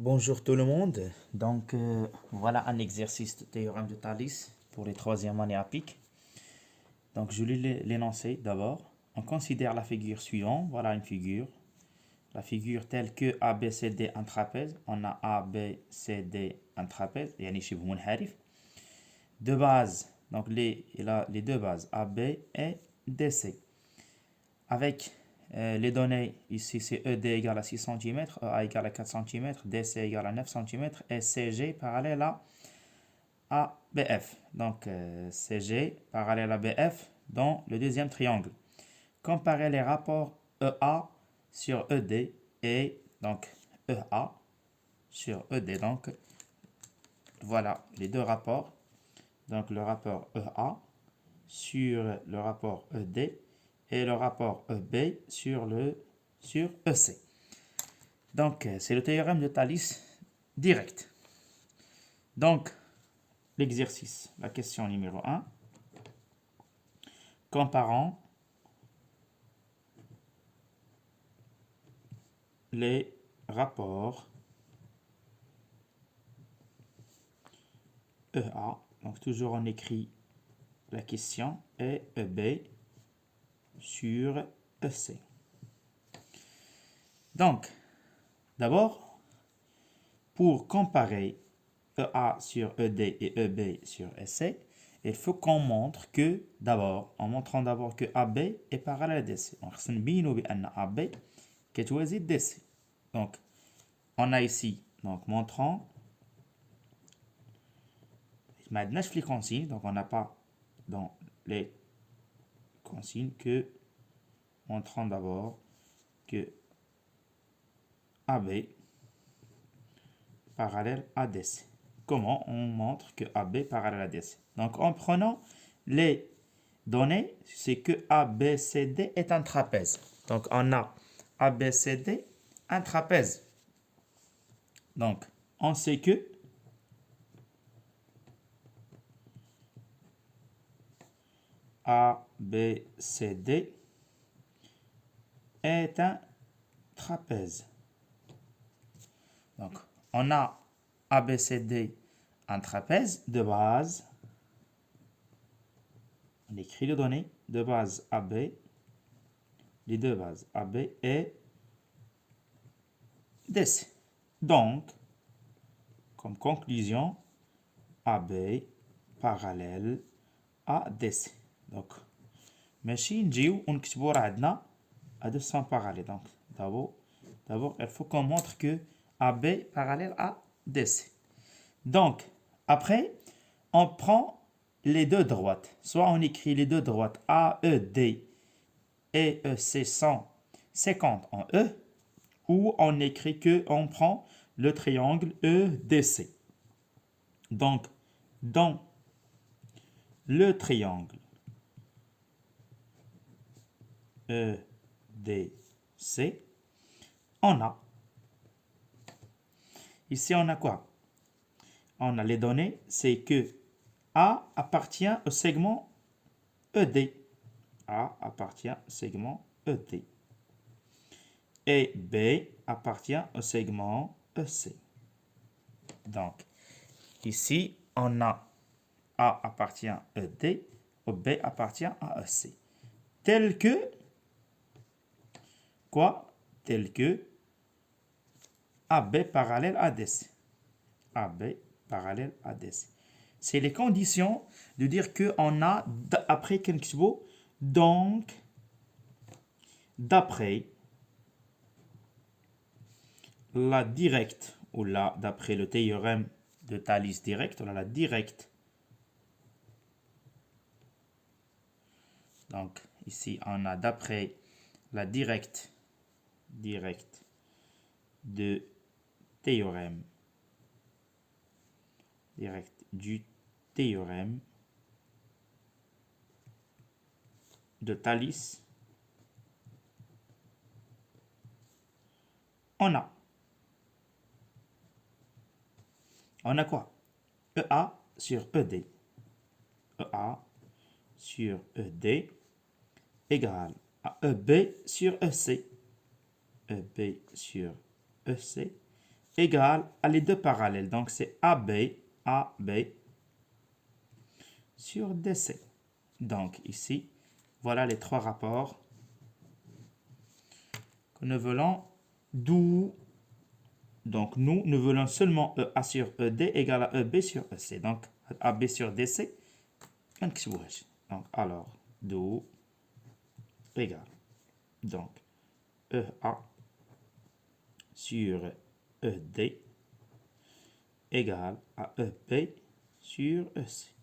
Bonjour tout le monde. Voilà un exercice de théorème de Thalès pour les troisième années à pic. Donc je lis l'énoncé d'abord. On considère la figure suivante. Voilà une figure. La figure telle que ABCD un trapèze. On a ABCD un trapèze. يعني شبه منحرف. Deux bases. Donc il a les deux bases AB et DC. Avec les données, ici c'est ED égale à 6 cm, EA égale à 4 cm, DC égale à 9 cm et CG parallèle à ABF. Donc CG parallèle à BF dans le deuxième triangle. Comparer les rapports EA sur ED et donc EA sur ED. Donc voilà les deux rapports. Donc le rapport EA sur le rapport ED et le rapport EB sur EC. Donc, c'est le théorème de Thalès direct. Donc, l'exercice, la question numéro 1. Comparons les rapports EA. Donc, toujours on écrit la question et EB sur EC. Donc, d'abord, pour comparer EA sur ED et EB sur EC, il faut qu'on montre que, d'abord, en montrant d'abord que AB est parallèle à DC. Donc, c'est une AB qui est DC. Donc, on a ici, donc, montrant, maintenant, je les consignes, donc on n'a pas dans les consignes que, montrant d'abord que AB parallèle à DC. Comment on montre que AB parallèle à DC? Donc, en prenant les données, c'est que ABCD est un trapèze. Donc, on a ABCD, un trapèze. Donc, on sait que ABCD est un trapèze. Donc, on a ABCD, un trapèze de base. On écrit les données de base AB, les deux bases AB et DC. Donc, comme conclusion, AB parallèle à DC. Donc, ماشي نجيو ونكتبو راه عندنا هادو sont parallèles. Donc, d'abord, il faut qu'on montre que AB parallèle à DC. Donc, après, on prend les deux droites. Soit on écrit les deux droites AED et EC sont 50 en E, ou on écrit que on prend le triangle EDC. Donc, dans le triangle EDC, on a, ici on a quoi? On a les données, c'est que A appartient au segment ED. A appartient au segment ED. Et B appartient au segment EC. Donc, ici, on a A appartient à ED, B appartient à EC. Tel que, quoi? Tel que AB parallèle à DC. AB parallèle à DC. C'est les conditions de dire qu'on a, après Kenksbo, donc, d'après la directe, ou là, d'après le théorème de Thalès direct, on a la directe. Donc, ici, on a d'après la directe de théorème, direct du théorème de Thalès, on a quoi? EA sur ED. EA sur ED égale à EB sur EC. EB sur EC égale à les deux parallèles. Donc, c'est AB sur DC. Donc, ici, voilà les trois rapports que nous voulons. D'où, donc, nous voulons seulement EA sur ED égale à EB sur EC. Donc, AB sur DC, donc, alors, d'où égale. Donc, EA sur ED égale à EP sur EC.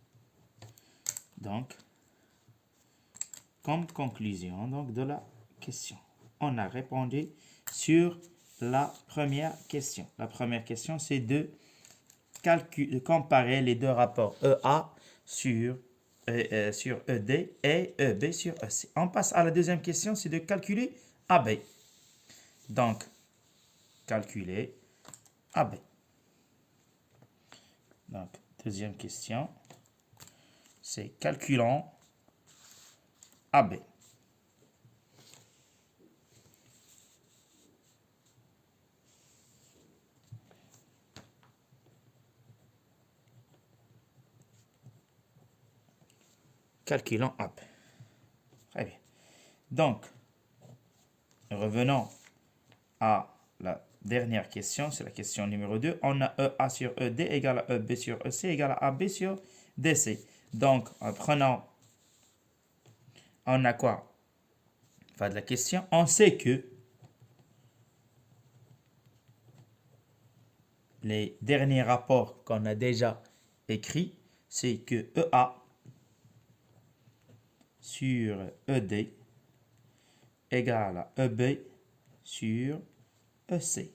Donc, comme conclusion donc, de la question, on a répondu sur la première question. La première question, c'est de comparer les deux rapports EA sur ED et EB sur EC. On passe à la deuxième question, c'est de calculer AB. Donc, calculer AB. Donc, deuxième question, c'est calculons AB. Calculons AB. Très bien. Donc, revenons à la dernière question, c'est la question numéro 2. On a EA sur ED égale à EB sur EC égale à AB sur DC. Donc, en prenant, on a quoi? Enfin, de la question, on sait que les derniers rapports qu'on a déjà écrits, c'est que EA sur ED égale à EB sur EC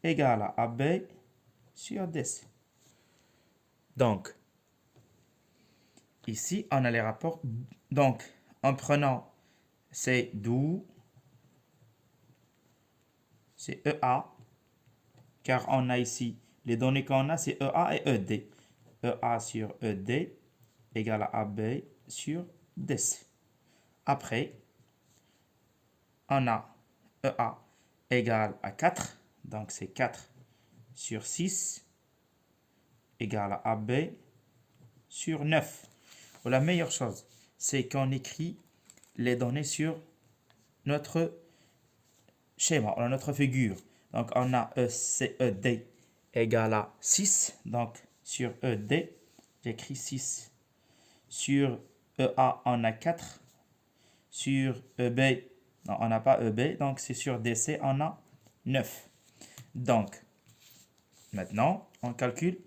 égale à AB sur DC. Donc, ici, on a les rapports. Donc, en prenant c'est d'où, c'est EA, car on a ici, les données qu'on a, c'est EA et ED. EA sur ED égale à AB sur DC. Après, on a EA égale à 4, donc c'est 4 sur 6 égale à AB sur 9. La meilleure chose, c'est qu'on écrit les données sur notre schéma, notre figure. Donc, on a ED égale à 6. Donc, sur ED, j'écris 6. Sur EA, on a 4. Sur EB, non, on n'a pas EB. Donc, c'est sur DC, on a 9. Donc, maintenant, on calcule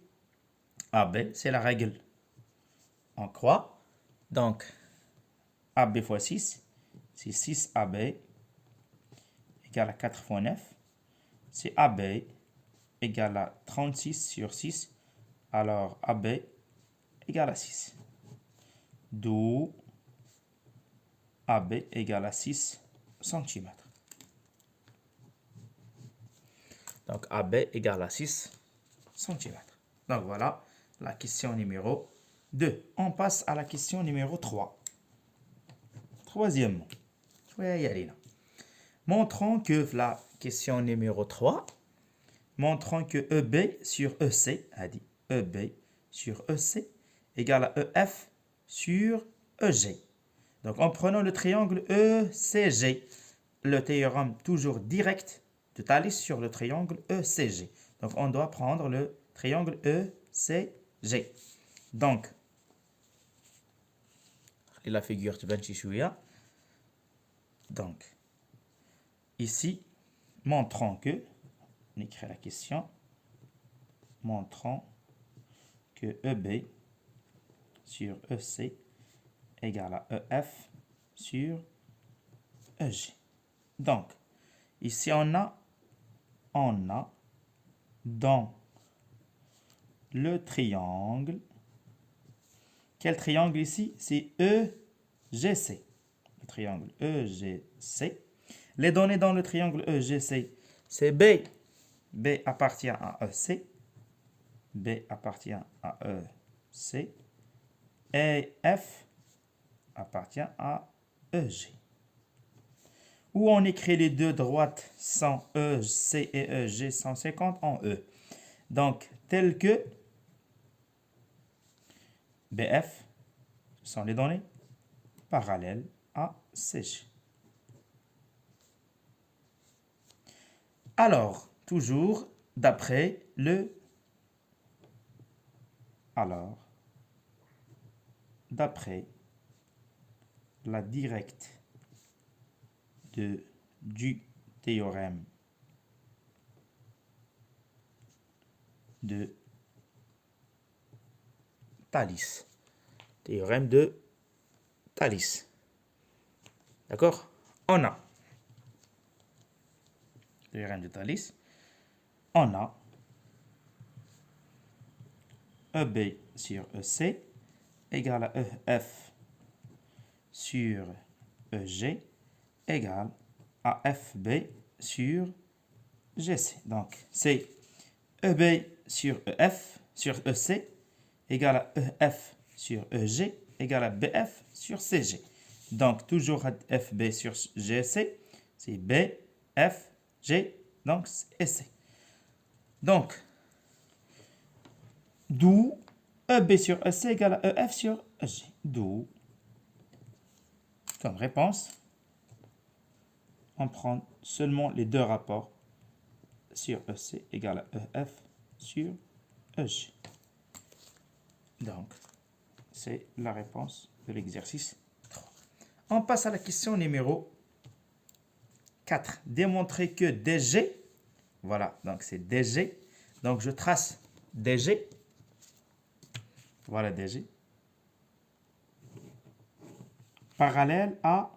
AB, c'est la règle. On croit. Donc, AB fois 6, c'est 6 AB égale à 4 fois 9. C'est AB égale à 36 sur 6. Alors, AB égale à 6. D'où AB égale à 6 cm. Donc, AB égale à 6 cm. Donc, voilà la question numéro 2. On passe à la question numéro 3. Troisièmement, montrons que la question numéro 3, montrons que EB sur EC, a dit EB sur EC égale à EF sur EG. Donc, en prenant le triangle ECG, le théorème toujours direct de Thalès sur le triangle ECG. Donc, on doit prendre le triangle ECG. Donc, la figure de Benchishouya. Donc, ici, montrons que, on écrit la question, montrons que EB sur EC égale à EF sur EG. Donc, ici, on a dans le triangle, quel triangle ici? C'est EGC. Le triangle EGC. Les données dans le triangle EGC, c'est B. B appartient à EC. B appartient à EC. Et F appartient à EG. où on écrit les deux droites sans E, C et E, G 150 en E. Donc, tel que BF, ce sont les données parallèles à CG. Alors, toujours d'après le... Alors, d'après la directe du théorème de Thalès. Théorème de Thalès. D'accord? On a théorème de Thalès. On a EB sur EC égale à EF sur EG égale à FB sur GC. Donc, c'est EB sur EF sur EC égale à EF sur EG égale à BF sur CG. Donc, toujours FB sur GC, c'est B, F, G, donc et C. Donc, d'où EB sur EC égale à EF sur EG. D'où, comme réponse, on prend seulement les deux rapports sur EC égale à EF sur EG. Donc, c'est la réponse de l'exercice 3. On passe à la question numéro 4. Démontrer que DG, voilà, donc c'est DG. Donc, je trace DG. Voilà DG. Parallèle à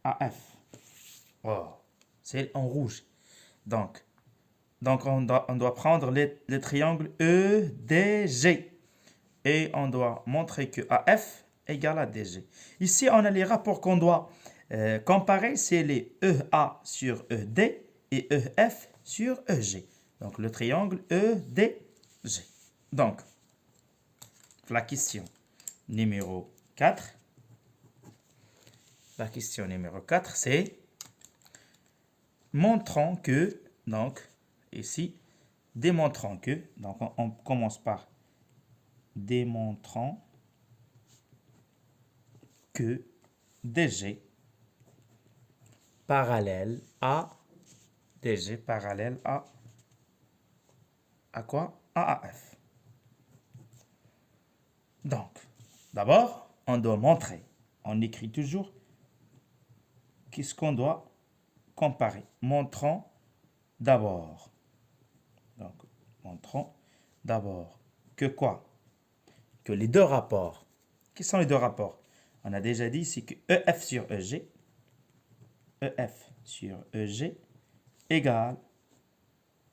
AF. Oh, c'est en rouge. Donc on doit prendre le triangle EDG. Et on doit montrer que AF égale à DG. Ici, on a les rapports qu'on doit comparer. C'est les EA sur ED et EF sur EG. Donc, le triangle EDG. Donc, la question numéro 4. La question numéro 4, c'est montrons que, donc, ici, démontrons que, donc on commence par démontrons que DG parallèle à DG parallèle à quoi? À AF. Donc, d'abord, on doit montrer. On écrit toujours qu'est-ce qu'on doit comparer. Montrons d'abord. Donc, montrons d'abord que quoi? Que les deux rapports. Quels sont les deux rapports? On a déjà dit, c'est que EF sur EG, EF sur EG égale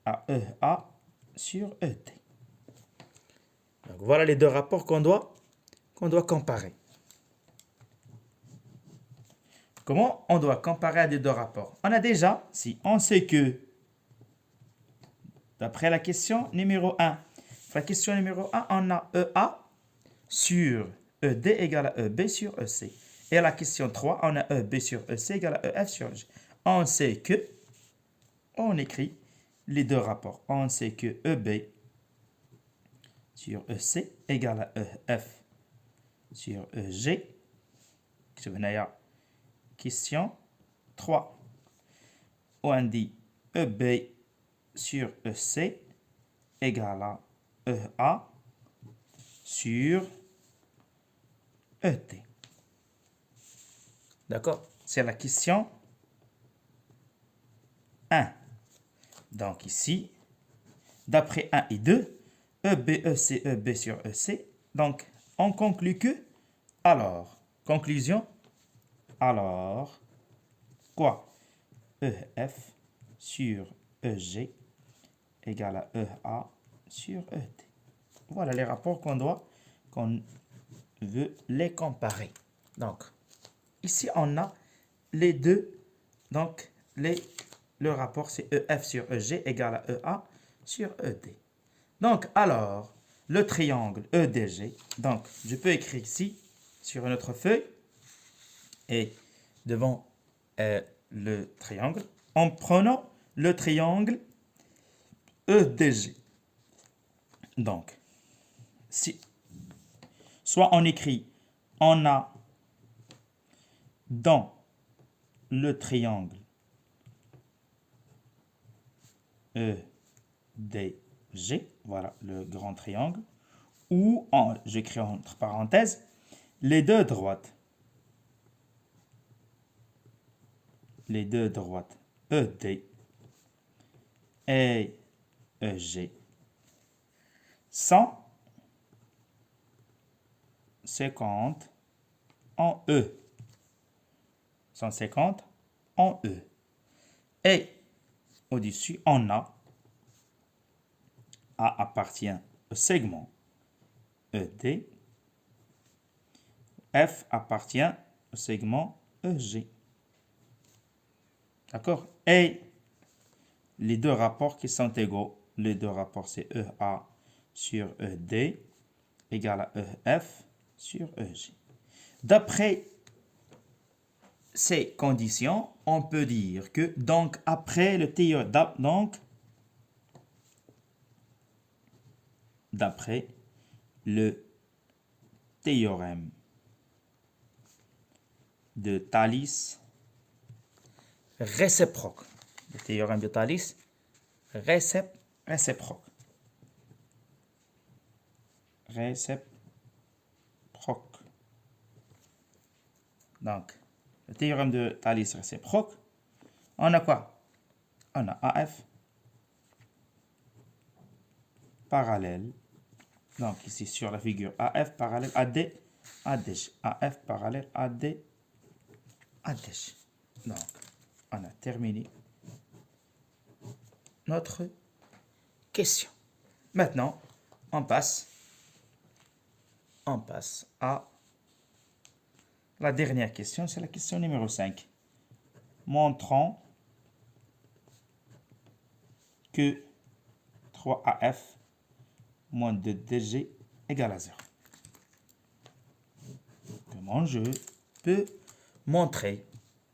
à EA sur ET. Donc, voilà les deux rapports qu'on doit comparer. Comment on doit comparer les deux rapports? On a déjà, si on sait que, d'après la question numéro 1, la question numéro 1, on a EA sur ED égale à EB sur EC. Et à la question 3, on a EB sur EC égale à EF sur EG. On sait que, on écrit les deux rapports. On sait que EB sur EC égale à EF sur EG. Question 3. On dit EB sur EC égale à EA sur ET. D'accord? C'est la question 1. Donc ici, d'après 1 et 2, EB, EC, EB sur EC. Donc, on conclut que, alors, conclusion, alors, quoi? EF sur EG égale à EA sur ET. Voilà les rapports qu'on veut les comparer. Donc, ici, on a les deux. Donc, le rapport, c'est EF sur EG égale à EA sur ED. Donc, alors, le triangle EDG, donc, je peux écrire ici, sur une autre feuille, et devant le triangle en prenant le triangle EDG. Donc, si, soit on écrit, on a dans le triangle EDG, voilà le grand triangle, ou j'écris entre parenthèses les deux droites. Les deux droites ED et EG sont 50 en E. 150 en E. Et au-dessus, on a A appartient au segment ED. F appartient au segment EG. D'accord? Et les deux rapports qui sont égaux, les deux rapports c'est EA sur ED égale à EF sur EG. D'après ces conditions, on peut dire que donc après le théorème, d'après le théorème de Thalès réciproque, le théorème de Thalès réciproque. Donc, le théorème de Thalès réciproque, on a quoi? On a AF parallèle. Donc, ici sur la figure, AF parallèle à D, ADG. AF parallèle à D, ADG. Donc, on a terminé notre question. Maintenant, on passe à la dernière question, c'est la question numéro 5. Montrons que 3AF moins 2DG égale à 0. Comment je peux montrer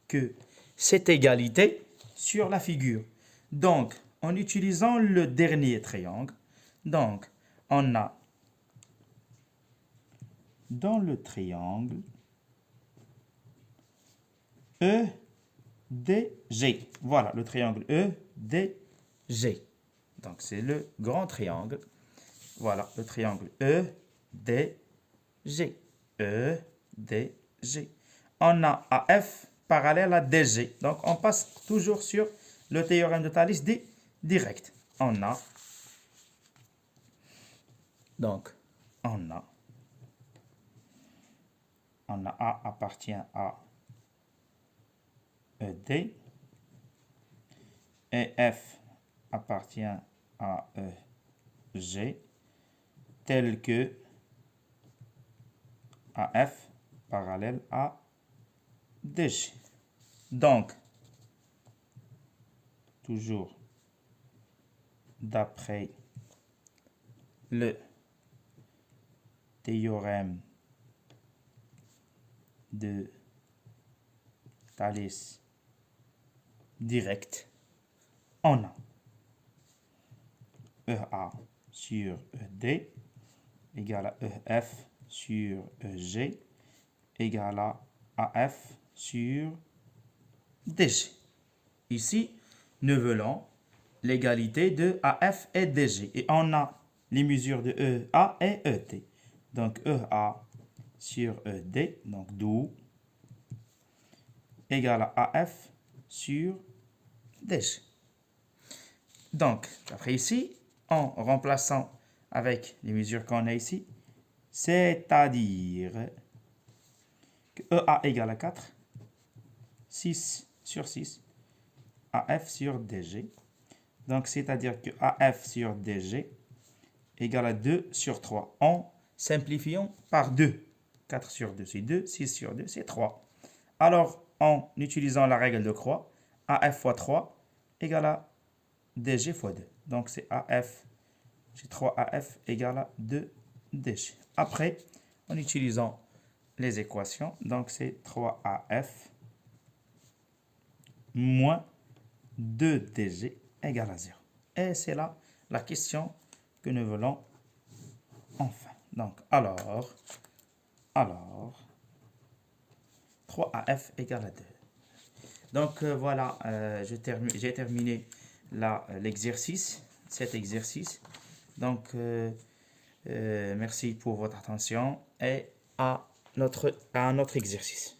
que cette égalité sur la figure? Donc, en utilisant le dernier triangle, donc, on a dans le triangle EDG. Voilà, le triangle EDG. Donc, c'est le grand triangle. Voilà, le triangle EDG. EDG. On a AF parallèle à DG. Donc, on passe toujours sur le théorème de Thalès direct. On a A appartient à ED et F appartient à EG tel que AF parallèle à DG. Donc, toujours d'après le théorème de Thalès direct, on a EA sur ED égale à EF sur EG égale à AF sur DG. Ici, nous voulons l'égalité de AF et DG. Et on a les mesures de EA et ET. Donc, EA sur ED, donc d'où égale à AF sur DG. Donc, après ici, en remplaçant avec les mesures qu'on a ici, c'est-à-dire que EA égale à 4, 6 sur 6, AF sur DG. Donc, c'est-à-dire que AF sur DG égale à 2 sur 3. En simplifiant par 2. 4 sur 2, c'est 2. 6 sur 2, c'est 3. Alors, en utilisant la règle de croix, AF fois 3 égale à DG fois 2. Donc, c'est AF, c'est 3AF égale à 2DG. Après, en utilisant les équations, donc c'est 3AF moins 2DG égale à 0. Et c'est là la question que nous voulons enfin. Donc, alors 3AF égale à 2. Donc, voilà, j'ai terminé l'exercice, cet exercice. Donc, merci pour votre attention et à un autre exercice.